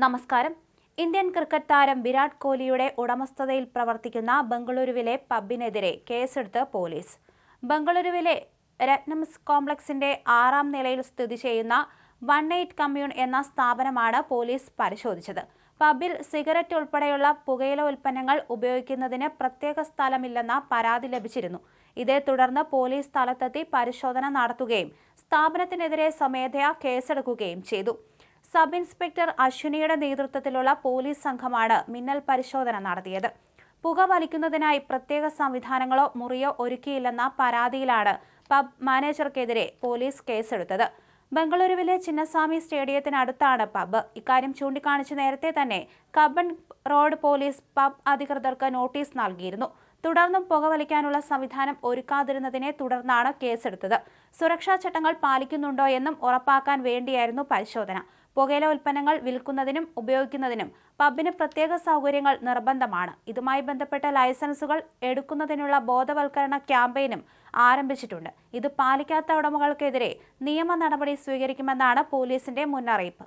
നമസ്കാരം. Indian cricket താരം വിരാട് കോഹ്ലിയുടെ ഉടമസ്ഥതയിൽ പ്രവർത്തിക്കുന്ന ബംഗളൂരുവിലെ പബ്ബിനെതിരെ കേസെടുത്ത് പോലീസ്. ബംഗളൂരുവിലെ രത്നംസ് കോംപ്ലക്സിന്റെ 6ാം നിലയിൽ സ്ഥിതി ചെയ്യുന്ന 18 കമ്മ്യൂൺ എന്ന സ്ഥാപനമാണ് പോലീസ് പരിശോധിച്ചത്. പബ്ബിൽ സിഗരറ്റ് ഉൾപ്പെടെയുള്ള പുകയില ഉൽപ്പന്നങ്ങൾ ഉപയോഗിക്കുന്നതിന് പ്രത്യേക സ്ഥലമില്ലെന്ന പരാതി ലഭിച്ചിരുന്നു. ഇതേ തുടർന്ന് പോലീസ് സ്ഥലത്തെത്തി പരിശോധന നടത്തുകയും സ്ഥാപനത്തിനെതിരെ സ്വമേധയാ കേസെടുക്കുകയും ചെയ്തു. സബ് ഇൻസ്പെക്ടർ അശ്വിനിയുടെ നേതൃത്വത്തിലുള്ള പോലീസ് സംഘമാണ് മിന്നൽ പരിശോധന നടത്തിയത്. പുക വലിക്കുന്നതിനായി പ്രത്യേക സംവിധാനങ്ങളോ മുറിയോ ഒരുക്കിയില്ലെന്ന പരാതിയിലാണ് പബ് മാനേജർക്കെതിരെ പോലീസ് കേസെടുത്തത്. ബംഗളൂരുവിലെ ചിന്നസ്വാമി സ്റ്റേഡിയത്തിനടുത്താണ് പബ്. ഇക്കാര്യം ചൂണ്ടിക്കാണിച്ച് നേരത്തെ തന്നെ കബ്ബൺ റോഡ് പോലീസ് പബ് അധികൃതർക്ക് നോട്ടീസ് നൽകിയിരുന്നു. തുടർന്നും പുകവലിക്കാനുള്ള സംവിധാനം ഒരുക്കാതിരുന്നതിനെ തുടർന്നാണ് കേസെടുത്തത്. സുരക്ഷാ ചട്ടങ്ങൾ പാലിക്കുന്നുണ്ടോ എന്നും ഉറപ്പാക്കാൻ വേണ്ടിയായിരുന്നു പരിശോധന. പുകയില ഉൽപ്പന്നങ്ങൾ വിൽക്കുന്നതിനും ഉപയോഗിക്കുന്നതിനും പബ്ബിന് പ്രത്യേക സൗകര്യങ്ങൾ നിർബന്ധമാണ്. ഇതുമായി ബന്ധപ്പെട്ട ലൈസൻസുകൾ എടുക്കുന്നതിനുള്ള ബോധവൽക്കരണ ക്യാമ്പയിനും ആരംഭിച്ചിട്ടുണ്ട്. ഇത് പാലിക്കാത്ത ഉടമകൾക്കെതിരെ നിയമ നടപടി സ്വീകരിക്കുമെന്നാണ് പോലീസിന്റെ മുന്നറിയിപ്പ്.